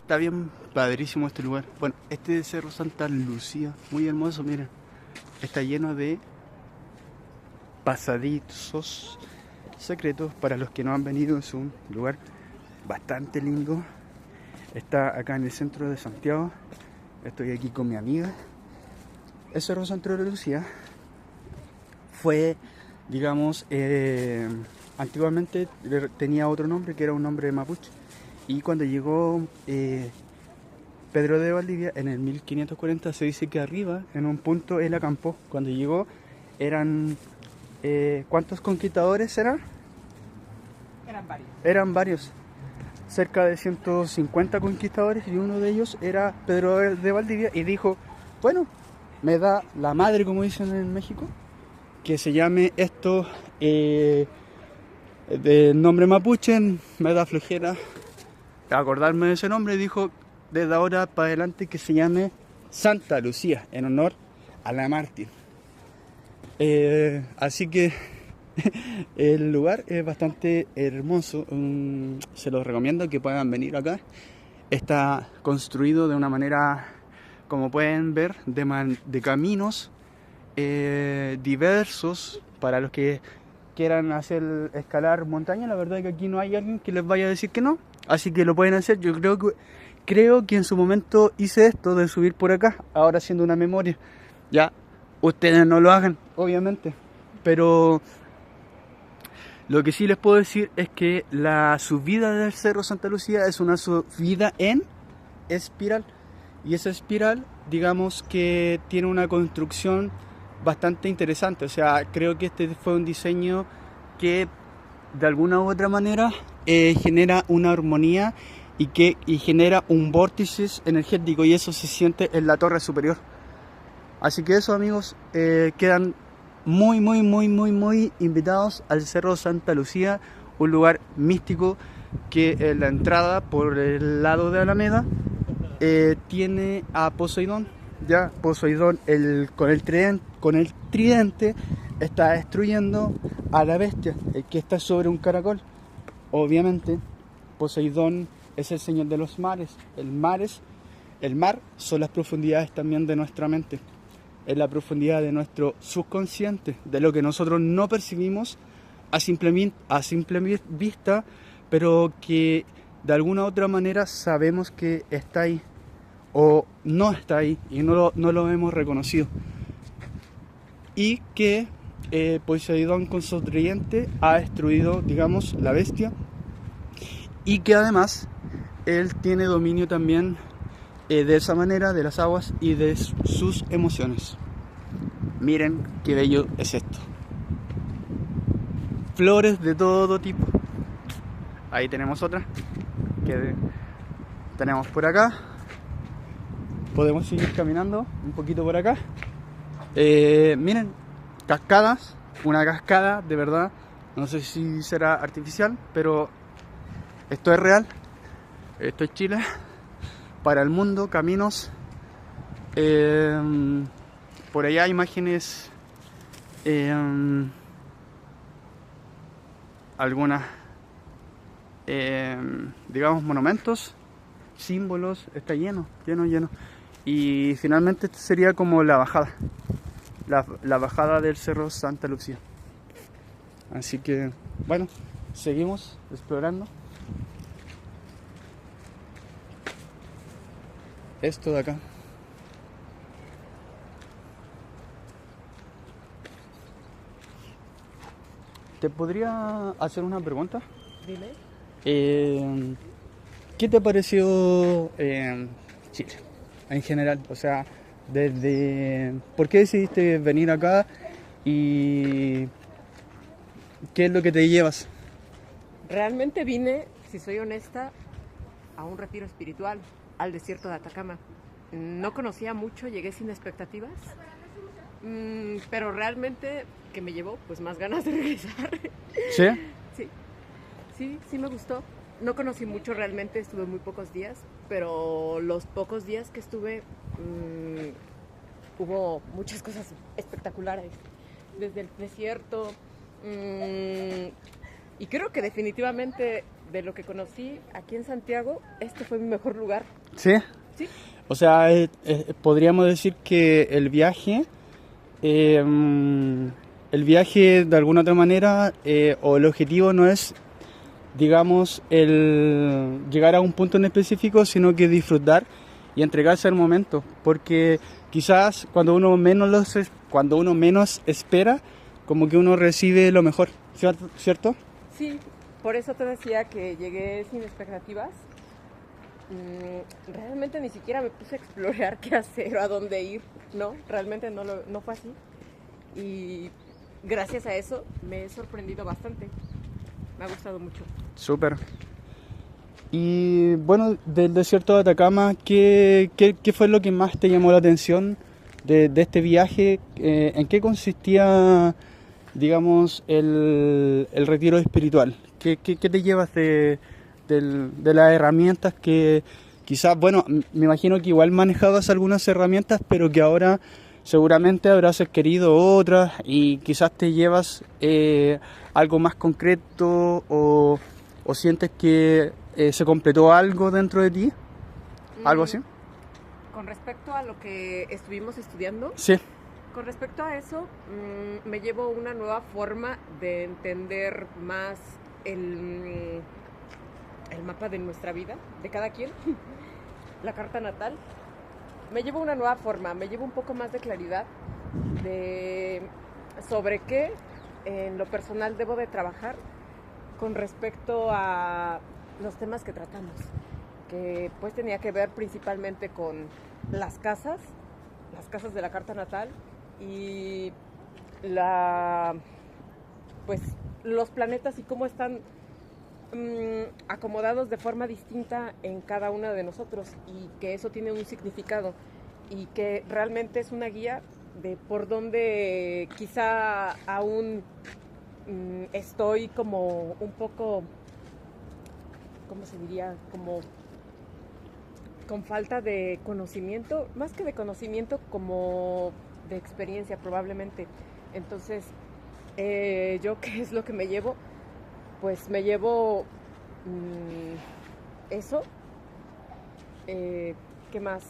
está bien padrísimo este lugar. Bueno, este es Cerro Santa Lucía, muy hermoso, miren. Está lleno de pasadizos secretos para los que no han venido. Es un lugar bastante lindo. Está acá en el centro de Santiago. Estoy aquí con mi amiga. El Cerro Santa Lucía fue, digamos, antiguamente tenía otro nombre que era un nombre mapuche. Y cuando llegó Pedro de Valdivia en el 1540, se dice que arriba, en un punto, él acampó. Cuando llegó eran... ¿cuántos conquistadores eran? Eran varios. Cerca de 150 conquistadores, y uno de ellos era Pedro de Valdivia, y dijo, bueno, me da la madre, como dicen en México, que se llame esto de nombre mapuche, me da flojera acordarme de ese nombre, y dijo desde ahora para adelante que se llame Santa Lucía, en honor a la mártir. Así que el lugar es bastante hermoso, se los recomiendo que puedan venir acá. Está construido de una manera, como pueden ver, de caminos diversos para los que quieran escalar montaña. La verdad es que aquí no hay alguien que les vaya a decir que no, así que lo pueden hacer. Yo creo que en su momento hice esto de subir por acá, ahora haciendo una memoria. Ya, ustedes no lo hagan, obviamente, pero lo que sí les puedo decir es que la subida del Cerro Santa Lucía es una subida en espiral, y esa espiral, digamos que tiene una construcción bastante interesante. O sea, creo que este fue un diseño que de alguna u otra manera genera una armonía y genera un vórtice energético, y eso se siente en la torre superior. Así que eso, amigos, quedan muy invitados al Cerro Santa Lucía, un lugar místico que en la entrada por el lado de Alameda tiene a Poseidón. Ya Poseidón con el tridente está destruyendo a la bestia, el que está sobre un caracol. Obviamente Poseidón es el señor de los mares. El mar son las profundidades también de nuestra mente. Es la profundidad de nuestro subconsciente, de lo que nosotros no percibimos a simple vista, pero que de alguna u otra manera sabemos que está ahí o no está ahí, y no lo hemos reconocido. Y que Poseidón con su tridente ha destruido, digamos, la bestia, y que además él tiene dominio también de esa manera de las aguas y de sus emociones. Miren qué bello es esto. Flores de todo tipo. Ahí tenemos otra que tenemos por acá. Podemos seguir caminando un poquito por acá. Miren, cascadas. Una cascada, de verdad. No sé si será artificial, pero esto es real. Esto es Chile. Para el mundo, caminos. Por allá imágenes, algunas, digamos, monumentos, símbolos. Está lleno. Y finalmente esta sería como la bajada, la bajada del Cerro Santa Lucía. Así que, bueno, seguimos explorando esto de acá. ¿Te podría hacer una pregunta? Dime. ¿Qué te pareció Chile en general? O sea, ¿por qué decidiste venir acá y qué es lo que te llevas? Realmente vine, si soy honesta, a un retiro espiritual, al desierto de Atacama. No conocía mucho, llegué sin expectativas, pero realmente que me llevó pues más ganas de regresar. ¿Sí? Sí me gustó. No conocí mucho realmente, estuve muy pocos días, pero los pocos días que estuve hubo muchas cosas espectaculares. Desde el desierto, y creo que definitivamente de lo que conocí aquí en Santiago, este fue mi mejor lugar. ¿Sí? Sí. O sea, podríamos decir que el viaje de alguna otra manera, o el objetivo no es, digamos, el llegar a un punto en específico, sino que disfrutar y entregarse al momento, porque quizás cuando uno menos espera, como que uno recibe lo mejor, ¿cierto? Sí, por eso te decía que llegué sin expectativas. Realmente ni siquiera me puse a explorar qué hacer o a dónde ir, ¿no? Realmente no fue así. Y gracias a eso me he sorprendido bastante. Me ha gustado mucho. Súper. Y bueno, del desierto de Atacama, ¿qué fue lo que más te llamó la atención de este viaje? ¿En qué consistía, digamos, el retiro espiritual? ¿Qué te llevas de las herramientas que quizás, bueno, me imagino que igual manejabas algunas herramientas, pero que ahora seguramente habrás adquirido otras y quizás te llevas algo más concreto o sientes que se completó algo dentro de ti? ¿Algo así? Con respecto a lo que estuvimos estudiando, Sí. con respecto a eso, me llevo una nueva forma de entender más el mapa de nuestra vida, de cada quien, la carta natal. Me llevo una nueva forma, me llevo un poco más de claridad sobre qué en lo personal debo de trabajar con respecto a los temas que tratamos, que pues tenía que ver principalmente con las casas de la carta natal y pues los planetas y cómo están acomodados de forma distinta en cada uno de nosotros, y que eso tiene un significado y que realmente es una guía de por dónde quizá aún estoy como un poco, ¿cómo se diría? Como con falta de conocimiento, más que de conocimiento, como de experiencia probablemente. Entonces, ¿yo qué es lo que me llevo? Pues me llevo eso. ¿Qué más?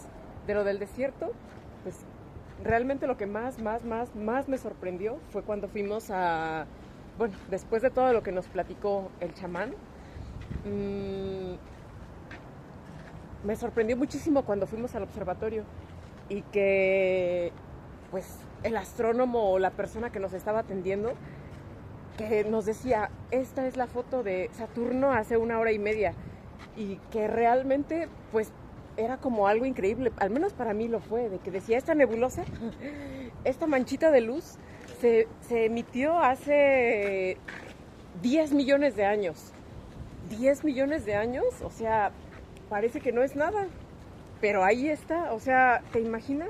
De lo del desierto, pues realmente lo que más me sorprendió fue cuando fuimos bueno, después de todo lo que nos platicó el chamán, me sorprendió muchísimo cuando fuimos al observatorio y que pues el astrónomo o la persona que nos estaba atendiendo, que nos decía, esta es la foto de Saturno hace 1 hora y media, y que realmente pues era como algo increíble, al menos para mí lo fue, de que decía, esta nebulosa, esta manchita de luz se emitió hace 10 millones de años. 10 millones de años, o sea, parece que no es nada, pero ahí está, o sea, ¿te imaginas?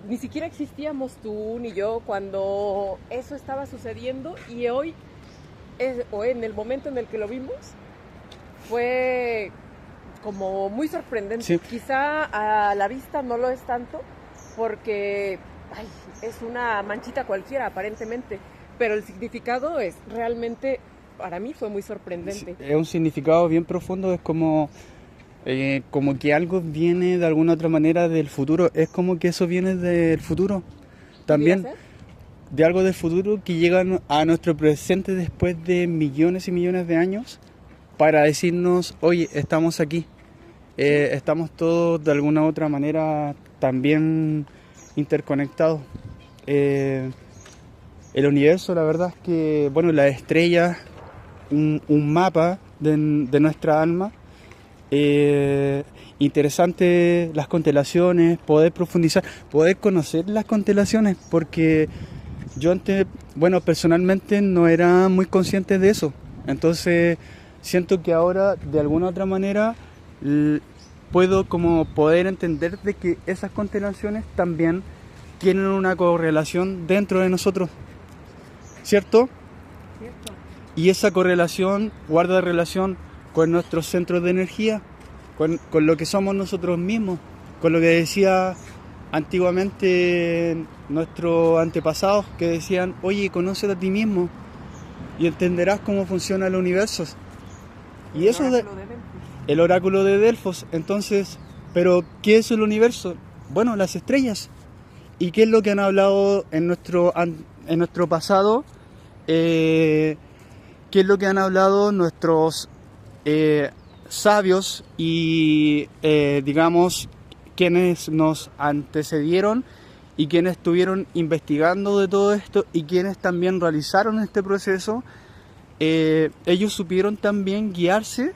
Ni siquiera existíamos tú ni yo cuando eso estaba sucediendo, y hoy, o en el momento en el que lo vimos, fue como muy sorprendente. Sí. Quizá a la vista no lo es tanto, porque es una manchita cualquiera aparentemente, pero el significado es realmente, para mí fue muy sorprendente. Sí, es un significado bien profundo, es como que algo viene de alguna otra manera del futuro, es como que eso viene del futuro también, de algo del futuro que llega a nuestro presente después de millones y millones de años para decirnos, oye, estamos aquí, estamos todos de alguna u otra manera también interconectados. El universo, la verdad es que, bueno, las estrellas, un mapa de nuestra alma. Interesante las constelaciones, poder profundizar, poder conocer las constelaciones, porque yo antes, bueno, personalmente no era muy consciente de eso. Entonces siento que ahora de alguna otra manera puedo como poder entender de que esas constelaciones también tienen una correlación dentro de nosotros, ¿cierto? Cierto. Y esa correlación guarda relación con nuestros centros de energía, con lo que somos nosotros mismos, con lo que decía antiguamente nuestros antepasados, que decían, oye, conócete a ti mismo y entenderás cómo funciona el universo. Y eso de Oráculo de Delfos. el oráculo de Delfos. Entonces, ¿pero qué es el universo? Bueno, las estrellas. ¿Y qué es lo que han hablado en nuestro pasado? ¿Qué es lo que han hablado nuestros sabios y, digamos, quienes nos antecedieron y quienes estuvieron investigando de todo esto y quienes también realizaron este proceso? Ellos supieron también guiarse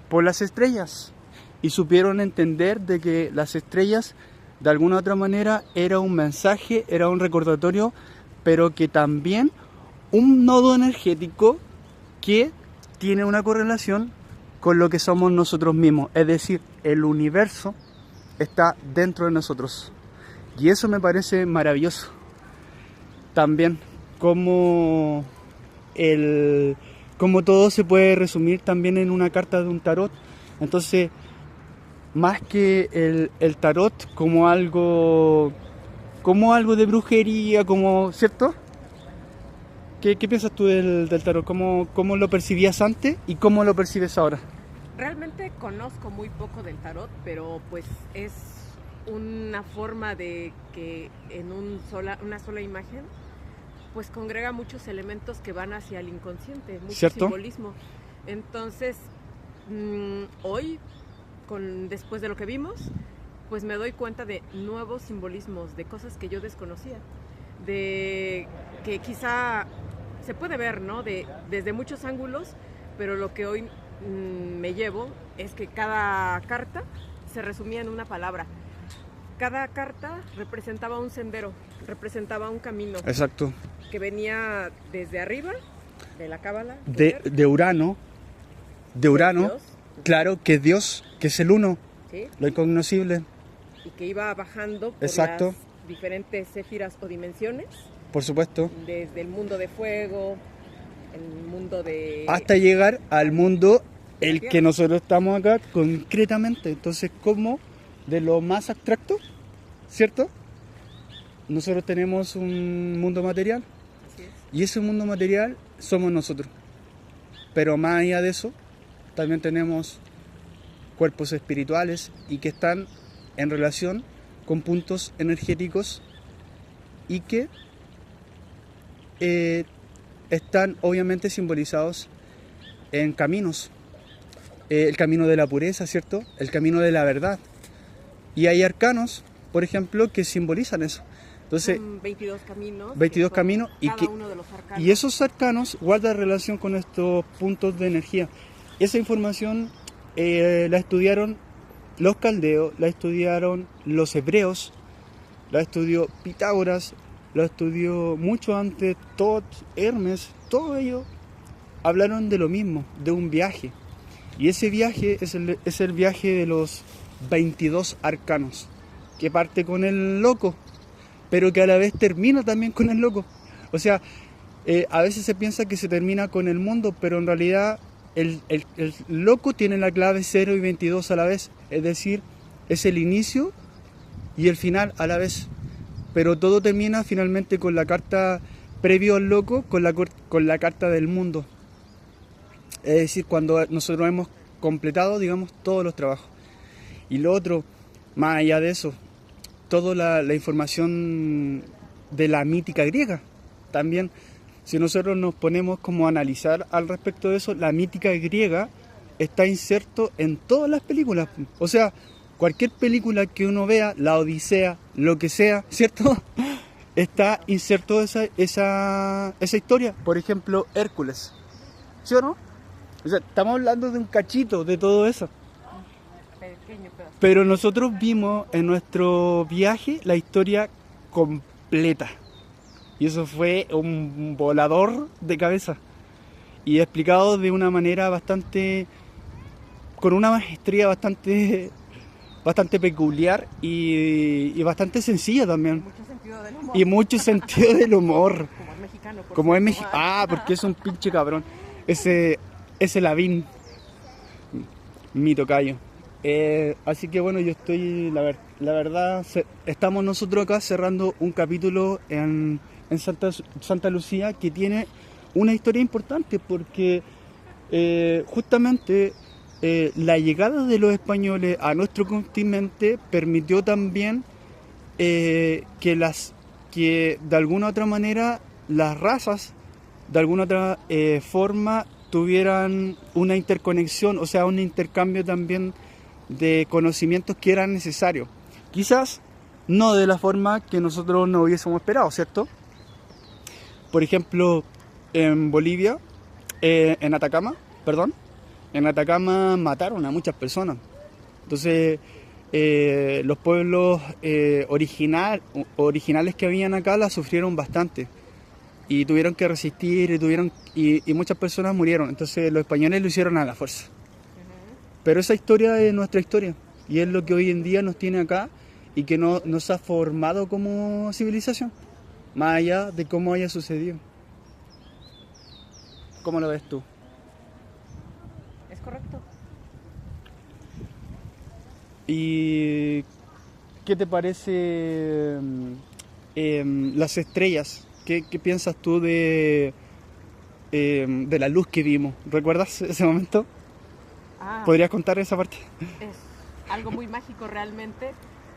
por las estrellas y supieron entender de que las estrellas de alguna u otra manera era un mensaje, era un recordatorio, pero que también un nodo energético que tiene una correlación con lo que somos nosotros mismos, es decir, el universo está dentro de nosotros. Y eso me parece maravilloso. También como todo se puede resumir también en una carta de un tarot. Entonces, más que el tarot como algo de brujería, ¿cierto? ¿Qué piensas tú del tarot? ¿Cómo lo percibías antes y cómo lo percibes ahora? Realmente conozco muy poco del tarot, pero pues es una forma de que en una sola imagen pues congrega muchos elementos que van hacia el inconsciente, mucho ¿Cierto? simbolismo. Entonces, hoy, después de lo que vimos, pues me doy cuenta de nuevos simbolismos, de cosas que yo desconocía, de que quizá se puede ver, ¿no? Desde muchos ángulos, pero lo que hoy me llevo es que cada carta se resumía en una palabra. Cada carta representaba un sendero, representaba un camino. Exacto. Que venía desde arriba, de la cábala. De Urano. De Urano. Dios. Claro, que es Dios, que es el uno, ¿Sí? lo incognoscible. Y que iba bajando por Exacto. las diferentes céfiras o dimensiones. Por supuesto. Desde el mundo de fuego, el mundo de... Hasta llegar al mundo el que nosotros estamos acá concretamente. Entonces, como de lo más abstracto, ¿cierto? Nosotros tenemos un mundo material. Así es. Y ese mundo material somos nosotros. Pero más allá de eso, también tenemos cuerpos espirituales y que están en relación con puntos energéticos y que están obviamente simbolizados en caminos. El camino de la pureza, ¿cierto? El camino de la verdad. Y hay arcanos, por ejemplo, que simbolizan eso. Entonces, son 22 caminos. 22 caminos Uno de los arcanos. y esos arcanos guardan relación con estos puntos de energía. Esa información la estudiaron los caldeos, la estudiaron los hebreos, la estudió Pitágoras, la estudió mucho antes Tot, Hermes, todo ello hablaron de lo mismo, de un viaje. Y ese viaje es el viaje de los 22 arcanos, que parte con el loco, pero que a la vez termina también con el loco. O sea, a veces se piensa que se termina con el mundo, pero en realidad el loco tiene la clave 0 y 22 a la vez. Es decir, es el inicio y el final a la vez. Pero todo termina finalmente con la carta previo al loco, con la carta del mundo. Es decir, cuando nosotros hemos completado, digamos, todos los trabajos. Y lo otro, más allá de eso, toda la información de la mítica griega. También, si nosotros nos ponemos como a analizar al respecto de eso, la mítica griega está inserto en todas las películas. O sea, cualquier película que uno vea, la Odisea, lo que sea, ¿cierto? Está inserto esa historia. Por ejemplo, Hércules. ¿Sí o no? O sea, estamos hablando de un cachito de todo eso. Pequeño pedazo. Pero nosotros vimos en nuestro viaje la historia completa. Y eso fue un volador de cabeza. Y explicado de una manera con una maestría bastante peculiar y bastante sencilla también. Mucho sentido del humor. Y mucho sentido del humor. Como es mexicano. Como es mexicano. Ah, porque es un pinche cabrón. Ese Lavín, mi tocayo. Así que bueno, yo estoy, la verdad, estamos nosotros acá cerrando un capítulo en Santa Lucía que tiene una historia importante porque justamente la llegada de los españoles a nuestro continente permitió también que de alguna otra manera las razas de alguna otra forma tuvieran una interconexión, o sea, un intercambio también de conocimientos que eran necesarios. Quizás no de la forma que nosotros no hubiésemos esperado, ¿cierto? Por ejemplo, en Bolivia, en Atacama mataron a muchas personas. Entonces, los pueblos originales que habían acá la sufrieron bastante y tuvieron que resistir y muchas personas murieron. Entonces los españoles lo hicieron a la fuerza. Pero esa historia es nuestra historia y es lo que hoy en día nos tiene acá y que nos ha formado como civilización, más allá de cómo haya sucedido. ¿Cómo lo ves tú? Es correcto. ¿Y qué te parece las estrellas? ¿Qué piensas tú de la luz que vimos? ¿Recuerdas ese momento? ¿Podrías contar esa parte? Es algo muy mágico realmente,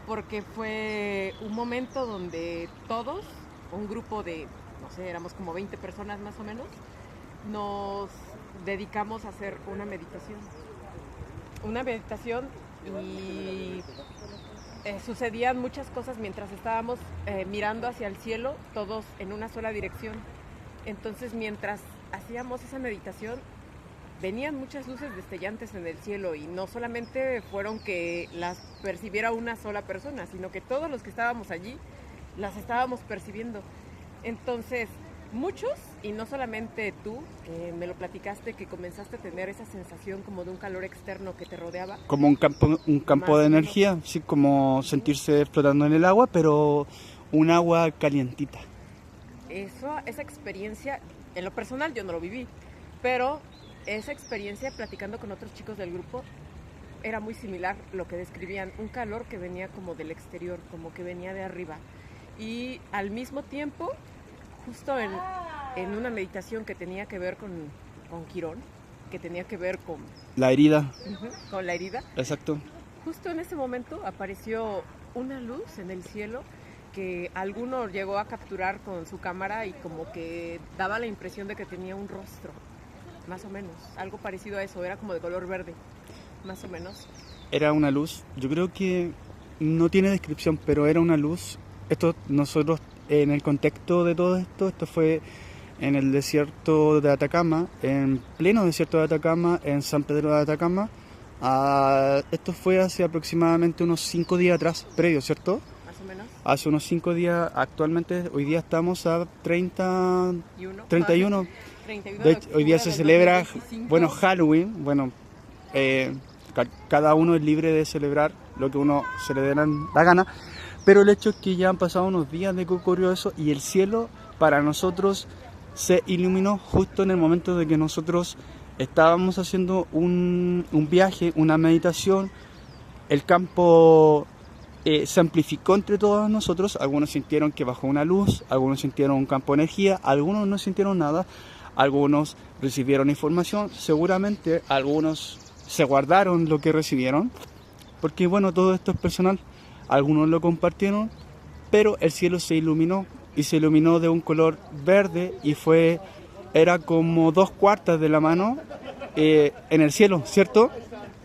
porque fue un momento donde todos, un grupo de, no sé, éramos como 20 personas más o menos, nos dedicamos a hacer una meditación. Una meditación y sucedían muchas cosas mientras estábamos mirando hacia el cielo, todos en una sola dirección. Entonces, mientras hacíamos esa meditación, venían muchas luces destellantes en el cielo y no solamente fueron que las percibiera una sola persona, sino que todos los que estábamos allí las estábamos percibiendo. Entonces, muchos, y no solamente tú, que me lo platicaste, que comenzaste a tener esa sensación como de un calor externo que te rodeaba. Como un campo de energía, sí, como sentirse flotando en el agua, pero un agua calientita. Esa experiencia, en lo personal yo no lo viví, pero esa experiencia platicando con otros chicos del grupo era muy similar lo que describían, un calor que venía como del exterior, como que venía de arriba. Y al mismo tiempo, justo en una meditación que tenía que ver con Quirón, que tenía que ver con la herida. Con la herida. Exacto. Justo en ese momento apareció una luz en el cielo que alguno llegó a capturar con su cámara y como que daba la impresión de que tenía un rostro, más o menos, algo parecido a eso, era como de color verde, más o menos. Era una luz, yo creo que no tiene descripción, pero era una luz. Esto nosotros, en el contexto de todo esto fue en el desierto de Atacama, en pleno desierto de Atacama, en San Pedro de Atacama. Esto fue hace aproximadamente unos 5 días atrás, previo, ¿cierto? Más o menos. Hace unos 5 días, actualmente, hoy día estamos a 31. 31 De hecho, hoy día se celebra, 2025. bueno, Halloween. Bueno, cada uno es libre de celebrar lo que uno se le dé la gana. Pero el hecho es que ya han pasado unos días de que ocurrió eso y el cielo para nosotros se iluminó justo en el momento de que nosotros estábamos haciendo un viaje, una meditación. El campo se amplificó entre todos nosotros. Algunos sintieron que bajó una luz, algunos sintieron un campo de energía, algunos no sintieron nada, algunos recibieron información, seguramente algunos se guardaron lo que recibieron, porque bueno, todo esto es personal. Algunos lo compartieron, pero el cielo se iluminó y se iluminó de un color verde y era como 2/4 de la mano en el cielo, ¿cierto?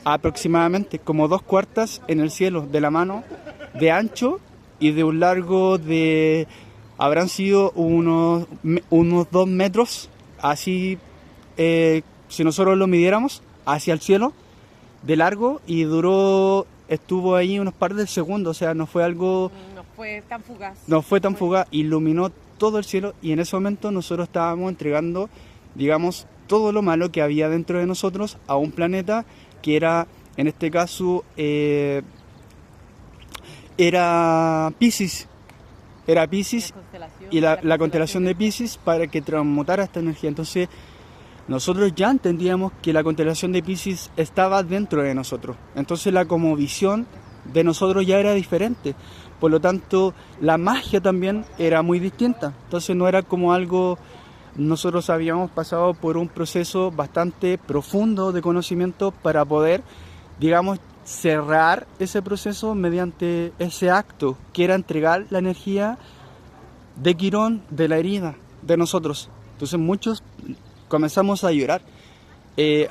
Aproximadamente como 2/4 en el cielo de la mano de ancho y de un largo de habrán sido unos 2 metros, así si nosotros lo midiéramos hacia el cielo de largo y estuvo ahí unos par de segundos, o sea, no fue algo... No fue tan fugaz. No fue tan fugaz, iluminó todo el cielo y en ese momento nosotros estábamos entregando, digamos, todo lo malo que había dentro de nosotros a un planeta que era, en este caso, era Piscis. Era Piscis y la constelación de Piscis para que transmutara esta energía. Entonces, nosotros ya entendíamos que la constelación de Piscis estaba dentro de nosotros. Entonces la cosmovisión de nosotros ya era diferente. Por lo tanto, la magia también era muy distinta. Entonces no era como algo nosotros habíamos pasado por un proceso bastante profundo de conocimiento para poder, digamos, cerrar ese proceso mediante ese acto, que era entregar la energía de Quirón, de la herida, de nosotros. Entonces muchos comenzamos a llorar.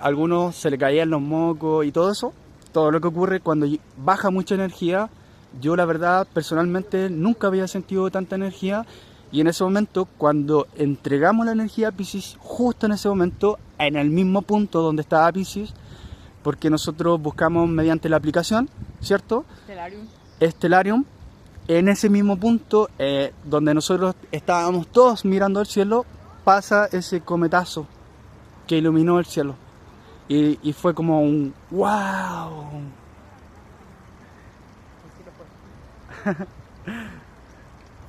Algunos se le caían los mocos y todo eso. Todo lo que ocurre cuando baja mucha energía. Yo la verdad personalmente nunca había sentido tanta energía. Y en ese momento, cuando entregamos la energía a Piscis, justo en ese momento, en el mismo punto donde estaba Piscis, porque nosotros buscamos mediante la aplicación, ¿cierto? Stellarium. En ese mismo punto, donde nosotros estábamos todos mirando al cielo, pasa ese cometazo que iluminó el cielo. Y fue como un ¡wow!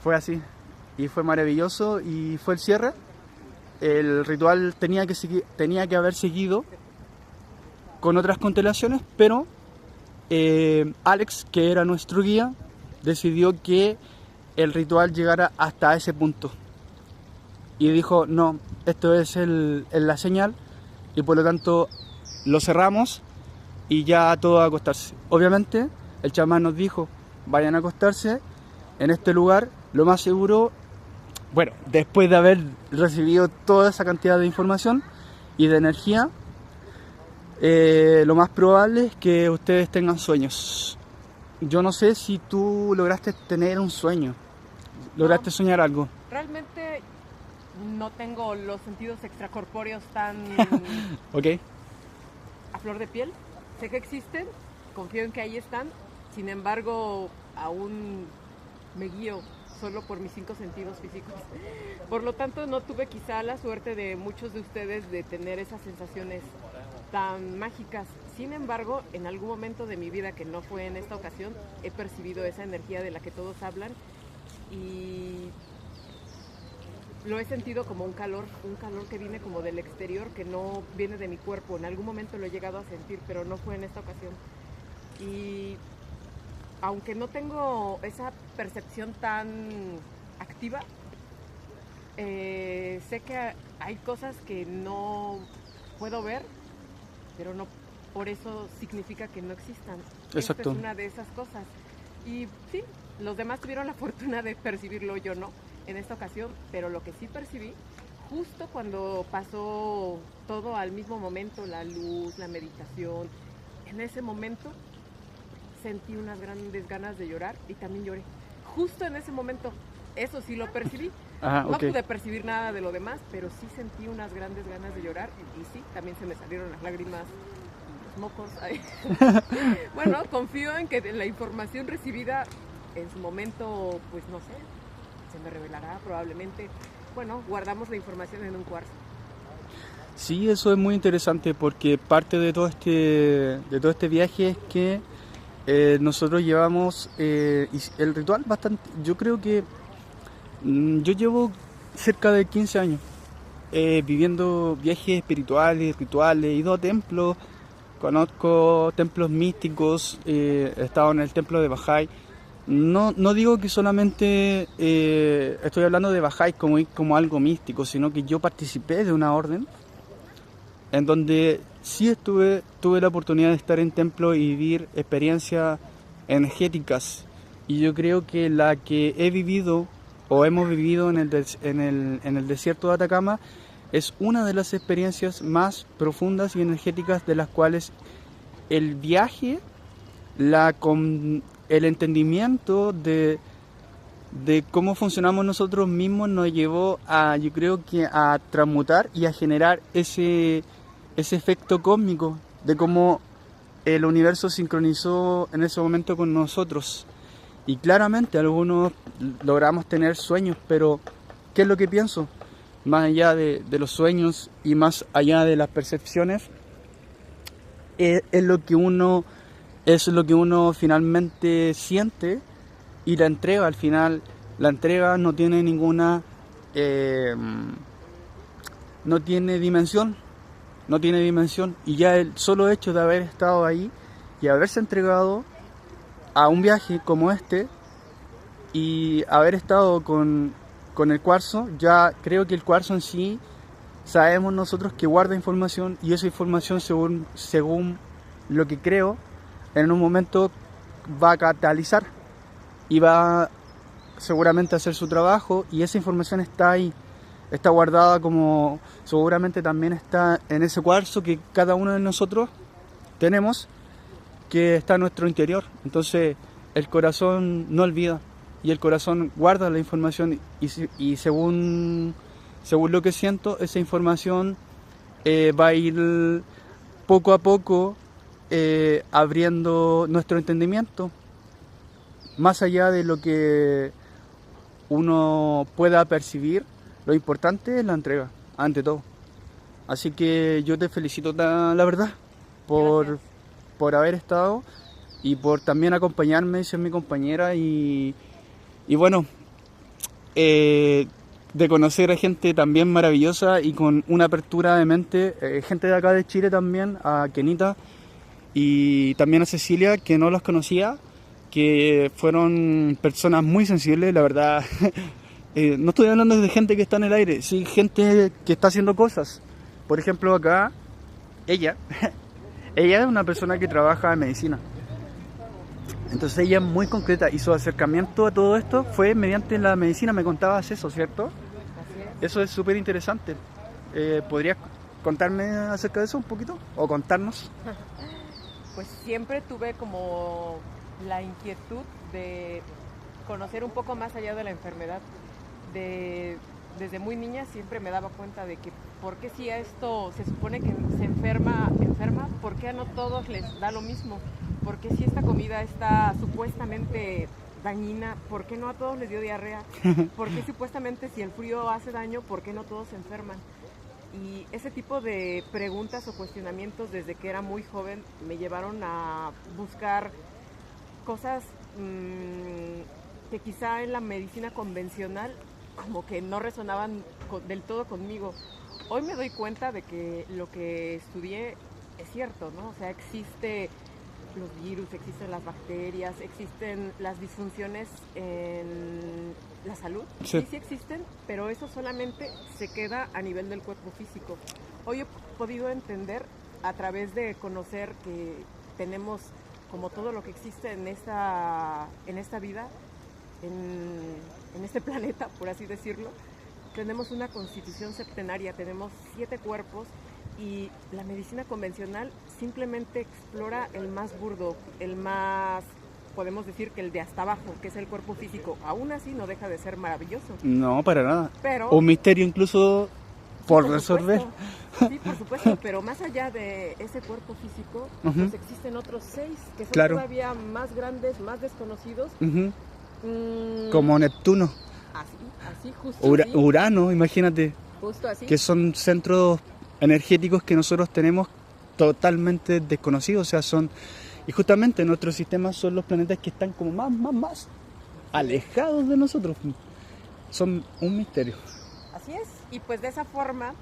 Fue así. Y fue maravilloso y fue el cierre. El ritual tenía que haber seguido con otras constelaciones, pero Alex, que era nuestro guía, decidió que el ritual llegara hasta ese punto. Y dijo, no, esto es la señal, y por lo tanto lo cerramos y ya todo a acostarse. Obviamente, el chamán nos dijo, vayan a acostarse en este lugar, lo más seguro, bueno, después de haber recibido toda esa cantidad de información y de energía, lo más probable es que ustedes tengan sueños. Yo no sé si tú lograste tener un sueño, lograste soñar algo. Realmente no tengo los sentidos extracorpóreos tan Ok. a flor de piel. Sé que existen, confío en que ahí están, sin embargo, aún me guío solo por mis 5 sentidos físicos. Por lo tanto, no tuve quizá la suerte de muchos de ustedes de tener esas sensaciones tan mágicas. Sin embargo, en algún momento de mi vida, que no fue en esta ocasión, he percibido esa energía de la que todos hablan y lo he sentido como un calor que viene como del exterior, que no viene de mi cuerpo. En algún momento lo he llegado a sentir, pero no fue en esta ocasión. Y aunque no tengo esa percepción tan activa, sé que hay cosas que no puedo ver, pero no por eso significa que no existan. Exacto. Esta es una de esas cosas. Y sí, los demás tuvieron la fortuna de percibirlo, yo no, en esta ocasión, pero lo que sí percibí, justo cuando pasó todo al mismo momento, la luz, la meditación, en ese momento sentí unas grandes ganas de llorar y también lloré. Justo en ese momento, eso sí lo percibí. Ajá, no okay. pude percibir nada de lo demás, pero sí sentí unas grandes ganas de llorar y sí, también se me salieron las lágrimas y los mocos. Bueno, confío en que la información recibida en su momento, pues no sé, se me revelará probablemente. Bueno, guardamos la información en un cuarzo. Sí, eso es muy interesante porque parte de todo este viaje es que nosotros llevamos el ritual bastante. Yo creo que yo llevo cerca de 15 años viviendo viajes espirituales, rituales, he ido a templos, conozco templos místicos, he estado en el templo de Bahá'í. No digo que solamente estoy hablando de Bahá'í como algo místico, sino que yo participé de una orden en donde sí tuve la oportunidad de estar en templo y vivir experiencias energéticas. Y yo creo que la que he vivido o hemos vivido en el desierto de Atacama es una de las experiencias más profundas y energéticas, de las cuales el viaje, el entendimiento de cómo funcionamos nosotros mismos nos llevó yo creo que a transmutar y a generar ese efecto cósmico de cómo el universo sincronizó en ese momento con nosotros. Y claramente algunos logramos tener sueños, pero ¿qué es lo que pienso? Más allá de los sueños y más allá de las percepciones, es lo que uno finalmente siente y la entrega. Al final, la entrega no tiene no tiene dimensión. No tiene dimensión, y ya el solo hecho de haber estado ahí y haberse entregado a un viaje como este y haber estado con con el cuarzo, ya creo que el cuarzo en sí, sabemos nosotros que guarda información y esa información según lo que creo, en un momento va a catalizar y va seguramente a hacer su trabajo y esa información está ahí, está guardada como seguramente también está en ese cuarzo que cada uno de nosotros tenemos, que está en nuestro interior. Entonces el corazón no olvida y el corazón guarda la información y según lo que siento, esa información va a ir poco a poco abriendo nuestro entendimiento, más allá de lo que uno pueda percibir. Lo importante es la entrega, ante todo. Así que yo te felicito, la verdad, por haber estado y por también acompañarme, ser mi compañera y bueno, de conocer a gente también maravillosa y con una apertura de mente, gente de acá de Chile también, a Kenita y también a Cecilia, que no los conocía, que fueron personas muy sensibles, la verdad. No estoy hablando de gente que está en el aire, sí, gente que está haciendo cosas. Por ejemplo, acá, ella es una persona que trabaja en medicina. Entonces ella es muy concreta y su acercamiento a todo esto fue mediante la medicina. Me contabas eso, ¿cierto? Así es. Eso es súper interesante. ¿Podrías contarme acerca de eso un poquito? ¿O contarnos? Pues siempre tuve como la inquietud de conocer un poco más allá de la enfermedad. Desde muy niña siempre me daba cuenta de que por qué si a esto se supone que se enferma, ¿por qué a no todos les da lo mismo? ¿Por qué si esta comida está supuestamente dañina, por qué no a todos les dio diarrea? ¿Por qué supuestamente si el frío hace daño, por qué no todos se enferman? Y ese tipo de preguntas o cuestionamientos desde que era muy joven me llevaron a buscar cosas que quizá en la medicina convencional como que no resonaban del todo conmigo. Hoy me doy cuenta de que lo que estudié es cierto, ¿no? O sea, existe los virus, existen las bacterias, existen las disfunciones en la salud. Sí. Sí existen, pero eso solamente se queda a nivel del cuerpo físico. Hoy he podido entender a través de conocer que tenemos como todo lo que existe en esta vida, en este planeta, por así decirlo, tenemos una constitución septenaria, tenemos 7 cuerpos y la medicina convencional simplemente explora el más burdo, el más, podemos decir que el de hasta abajo, que es el cuerpo físico. Aún así no deja de ser maravilloso. No, para nada. Pero, un misterio incluso por resolver. Sí, por supuesto, pero más allá de ese cuerpo físico, pues existen otros 6 que son todavía más grandes, más desconocidos. Como Neptuno. Así justo Urano, imagínate. Justo así. Que son centros energéticos que nosotros tenemos totalmente desconocidos. O sea, son... Y justamente nuestros sistemas son los planetas que están como más alejados de nosotros. Son un misterio. Así es. Y pues de esa forma,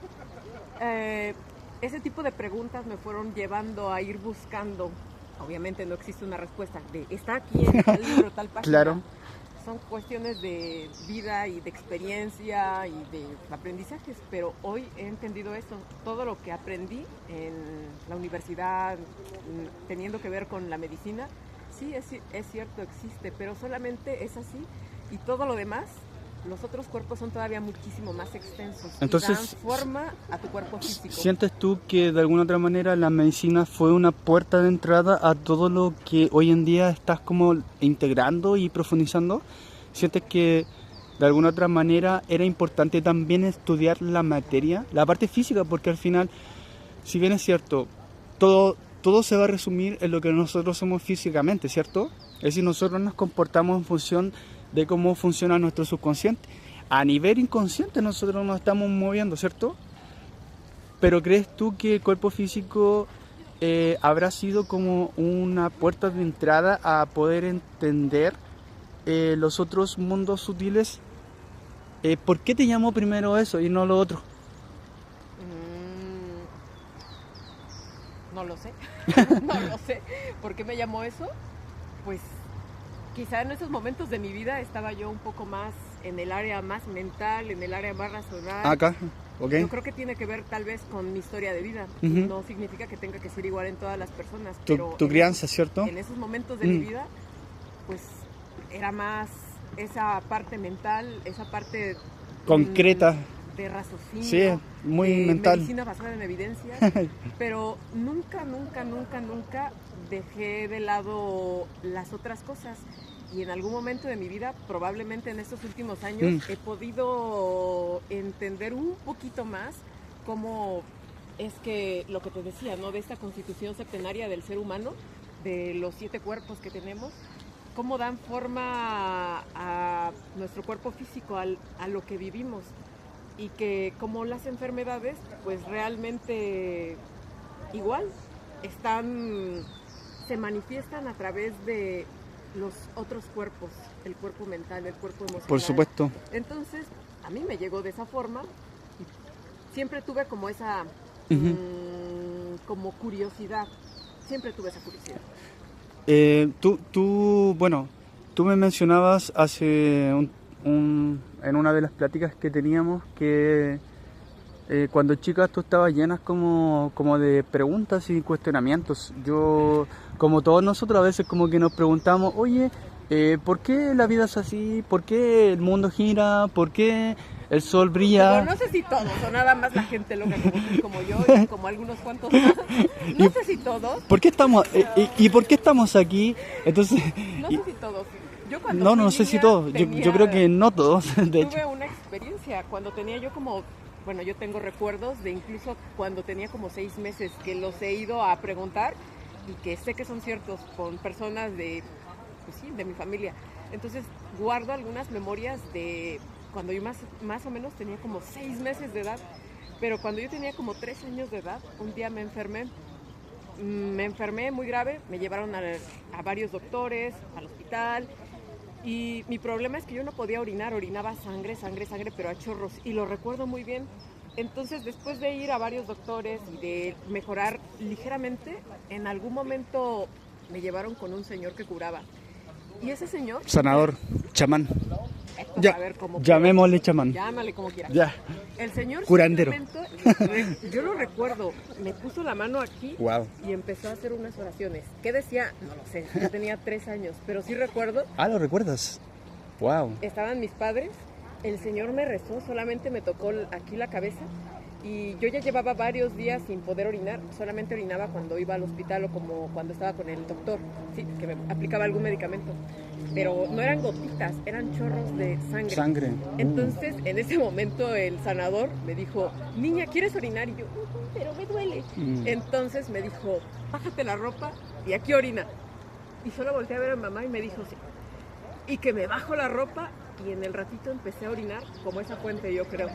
ese tipo de preguntas me fueron llevando a ir buscando. Obviamente no existe una respuesta de está aquí en tal libro, tal página. Claro. Son cuestiones de vida y de experiencia y de aprendizajes, pero hoy he entendido eso. Todo lo que aprendí en la universidad, teniendo que ver con la medicina, sí, es cierto, existe, pero solamente es así. Y todo lo demás, los otros cuerpos son todavía muchísimo más extensos. Entonces, y dan forma a tu cuerpo físico. ¿Sientes tú que de alguna otra manera la medicina fue una puerta de entrada a todo lo que hoy en día estás como integrando y profundizando? ¿Sientes que de alguna otra manera era importante también estudiar la materia, la parte física? Porque al final, si bien es cierto, todo se va a resumir en lo que nosotros somos físicamente, ¿cierto? Es decir, nosotros nos comportamos en función de cómo funciona nuestro subconsciente. A nivel inconsciente nosotros nos estamos moviendo, ¿cierto? Pero ¿crees tú que el cuerpo físico habrá sido como una puerta de entrada a poder entender los otros mundos sutiles? ¿Por qué te llamó primero eso y no lo otro? No lo sé. No lo sé. ¿Por qué me llamó eso? Pues quizá en esos momentos de mi vida estaba yo un poco más en el área más mental, en el área más racional. Acá, ok. Yo creo que tiene que ver tal vez con mi historia de vida. Ujú. No significa que tenga que ser igual en todas las personas. Tu pero crianza, ¿cierto? en esos momentos de mi vida, pues era más esa parte mental, esa parte Concreta. de raciocinio, Sí, muy de mental. medicina basada en evidencia, pero nunca dejé de lado las otras cosas. Y en algún momento de mi vida, probablemente en estos últimos años, he podido entender un poquito más cómo es que lo que te decía, ¿no? De esta constitución septenaria del ser humano, de los 7 cuerpos que tenemos, cómo dan forma a nuestro cuerpo físico, a lo que vivimos. Y que como las enfermedades, pues realmente igual se manifiestan a través de los otros cuerpos, el cuerpo mental, el cuerpo emocional. Por supuesto. Entonces, a mí me llegó de esa forma y siempre tuve como esa como curiosidad, siempre tuve esa curiosidad. Tú me mencionabas hace en una de las pláticas que teníamos que cuando chicas tú estabas llenas como de preguntas y cuestionamientos. Yo, como todos nosotros, a veces como que nos preguntamos, oye, ¿por qué la vida es así? ¿Por qué el mundo gira? ¿Por qué el sol brilla? Pero no sé si todos, o nada más la gente loca como yo y como algunos cuantos más. No sé si todos. ¿Por qué estamos, y por qué estamos aquí? Entonces, no sé si todos. Yo cuando no fui sé si niña todos. Yo creo que no todos, de hecho. Tuve una experiencia cuando tenía yo como, bueno, yo tengo recuerdos de incluso cuando tenía como 6 meses que los he ido a preguntar y que sé que son ciertos con personas de, pues sí, de mi familia. Entonces guardo algunas memorias de cuando yo más o menos tenía como 6 meses de edad, pero cuando yo tenía como 3 años de edad, un día me enfermé muy grave, me llevaron a varios doctores, al hospital. Y mi problema es que yo no podía orinar, orinaba sangre, pero a chorros, y lo recuerdo muy bien. Entonces, después de ir a varios doctores y de mejorar ligeramente, en algún momento me llevaron con un señor que curaba. Y ese señor... Sanador, chamán. Ya, a ver cómo llamémosle chamán. Llámale como quieras. Ya. El señor curandero. Yo lo recuerdo, me puso la mano aquí. Wow. Y empezó a hacer unas oraciones. ¿Qué decía? No lo sé, yo tenía 3 años, pero sí recuerdo. ¿Lo recuerdas? Wow. Estaban mis padres, el señor me rezó, solamente me tocó aquí la cabeza y yo ya llevaba varios días sin poder orinar, solamente orinaba cuando iba al hospital o como cuando estaba con el doctor, sí, que me aplicaba algún medicamento. Pero no eran gotitas, eran chorros de sangre. Entonces, en ese momento el sanador me dijo, niña, ¿quieres orinar? Y yo, pero me duele. Entonces me dijo, bájate la ropa y aquí orina. Y solo volteé a ver a mi mamá y me dijo, sí. Y que me bajo la ropa y en el ratito empecé a orinar, como esa fuente yo creo.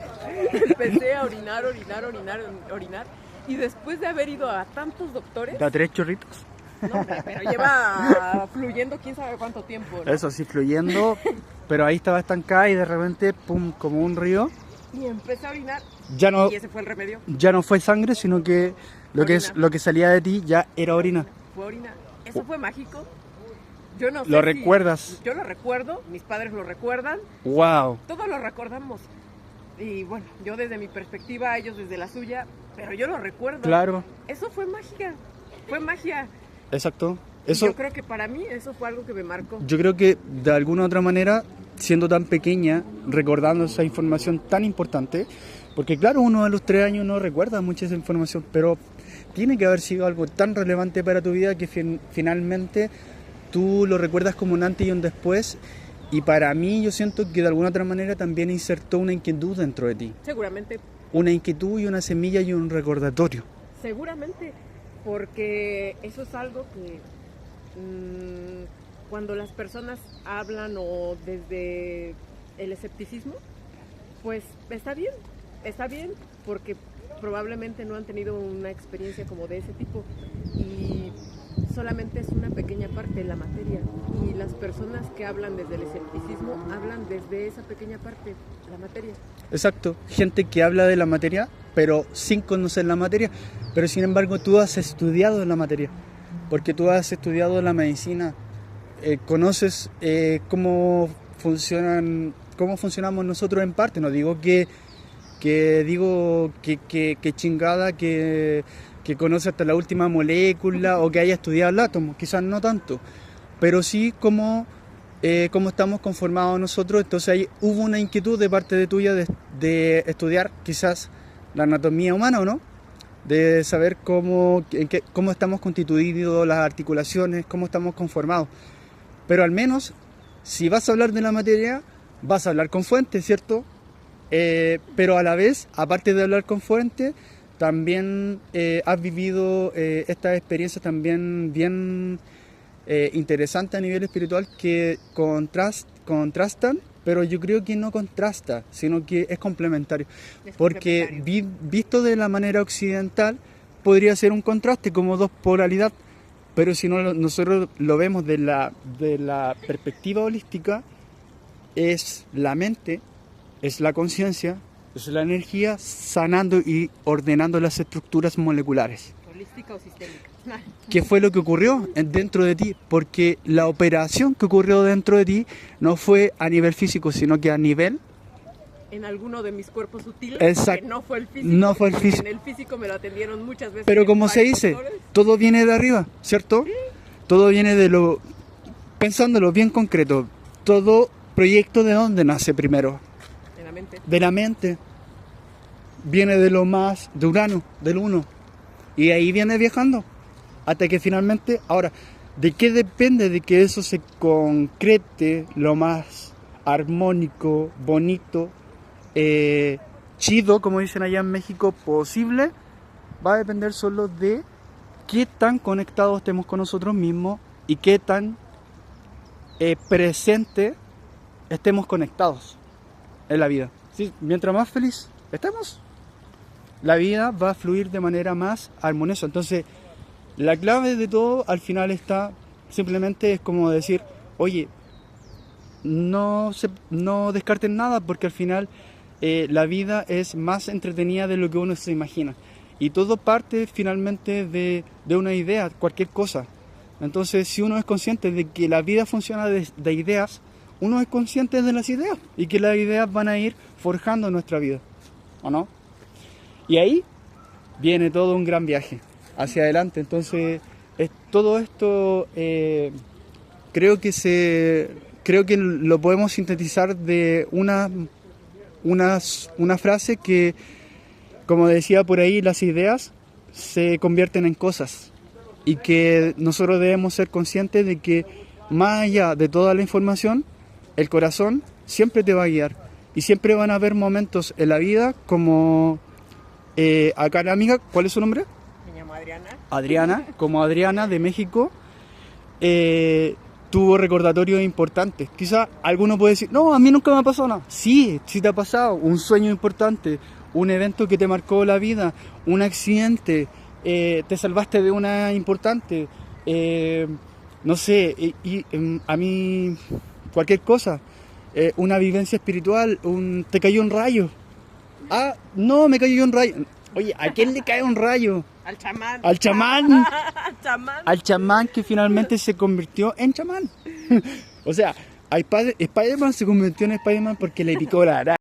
Empecé a orinar. Y después de haber ido a tantos doctores... ¿Da 3 chorritos? No, hombre, pero lleva fluyendo quién sabe cuánto tiempo, ¿no? Eso sí, fluyendo, pero ahí estaba estancada y de repente, pum, como un río. Y empecé a orinar y ese fue el remedio. Ya no fue sangre, sino que lo que salía de ti ya era orina. Fue orina. Eso fue mágico. Yo no sé ¿Lo recuerdas? Yo lo recuerdo, mis padres lo recuerdan. Wow. Todos lo recordamos. Y bueno, yo desde mi perspectiva, ellos desde la suya, pero yo lo recuerdo. Claro. Eso fue magia. Fue magia. Exacto. Eso, yo creo que para mí eso fue algo que me marcó. Yo creo que de alguna u otra manera, siendo tan pequeña, recordando esa información tan importante, porque claro, uno a los 3 años no recuerda mucha esa información, pero tiene que haber sido algo tan relevante para tu vida que finalmente tú lo recuerdas como un antes y un después. Y para mí yo siento que de alguna otra manera también insertó una inquietud dentro de ti. Seguramente. Una inquietud y una semilla y un recordatorio. Seguramente, porque eso es algo que cuando las personas hablan o desde el escepticismo, pues está bien, porque probablemente no han tenido una experiencia como de ese tipo y solamente es una pequeña parte de la materia y las personas que hablan desde el escepticismo hablan desde esa pequeña parte, la materia. Exacto, gente que habla de la materia pero sin conocer la materia, pero sin embargo tú has estudiado la materia, porque tú has estudiado la medicina, conoces cómo funcionan cómo funcionamos nosotros en parte. No digo que chingada, que conoce hasta la última molécula o que haya estudiado el átomo, quizás no tanto, pero sí cómo estamos conformados nosotros. Entonces ahí hubo una inquietud de parte de tuya de estudiar quizás la anatomía humana, ¿o no? De saber cómo estamos constituidos, las articulaciones, cómo estamos conformados. Pero al menos, si vas a hablar de la materia, vas a hablar con fuentes, ¿cierto? Pero a la vez, aparte de hablar con fuentes, también has vivido estas experiencias también bien interesantes a nivel espiritual que contrastan, pero yo creo que no contrasta, sino que es complementario. Porque visto de la manera occidental, podría ser un contraste como dos polaridades, pero si no nosotros lo vemos de la perspectiva holística, es la mente, es la conciencia, es la energía sanando y ordenando las estructuras moleculares. ¿Holística o sistémica? ¿Qué fue lo que ocurrió dentro de ti? Porque la operación que ocurrió dentro de ti no fue a nivel físico, sino que a nivel... En alguno de mis cuerpos sutiles, exacto, que no fue el físico. No fue el físico. En el físico me lo atendieron muchas veces. Pero como se dice, doctores. Todo viene de arriba, ¿cierto? Sí. Todo viene de lo... Pensándolo bien concreto, todo proyecto, ¿de dónde nace primero? De la mente. De la mente. Viene de lo más, de Urano, del uno. Y ahí viene viajando. Hasta que finalmente, ahora, ¿de qué depende de que eso se concrete lo más armónico, bonito, chido, como dicen allá en México, posible? Va a depender solo de qué tan conectados estemos con nosotros mismos y qué tan presente estemos conectados en la vida. ¿Sí? Mientras más feliz estemos, la vida va a fluir de manera más armoniosa. Entonces, la clave de todo al final está, simplemente es como decir, oye, no descarten nada, porque al final la vida es más entretenida de lo que uno se imagina. Y todo parte finalmente de una idea, cualquier cosa. Entonces, si uno es consciente de que la vida funciona de ideas, uno es consciente de las ideas y que las ideas van a ir forjando nuestra vida, ¿o no? Y ahí viene todo un gran viaje hacia adelante. Entonces, todo esto creo que lo podemos sintetizar de una frase que, como decía por ahí, las ideas se convierten en cosas, y que nosotros debemos ser conscientes de que más allá de toda la información, el corazón siempre te va a guiar, y siempre van a haber momentos en la vida como acá la amiga, ¿cuál es su nombre? Me llamo Adriana. Adriana, como Adriana de México, tuvo recordatorios importantes. Quizá alguno puede decir, no, a mí nunca me ha pasado nada. Sí, sí te ha pasado, un sueño importante, un evento que te marcó la vida, un accidente, te salvaste de una importante, no sé, a mí cualquier cosa, una vivencia espiritual, te cayó un rayo. Ah, no, me cayó un rayo. Oye, ¿a quién le cae un rayo? Al chamán. Al chamán. Al chamán. Al chamán que finalmente se convirtió en chamán. O sea, Spider-Man se convirtió en Spider-Man porque le picó la araña.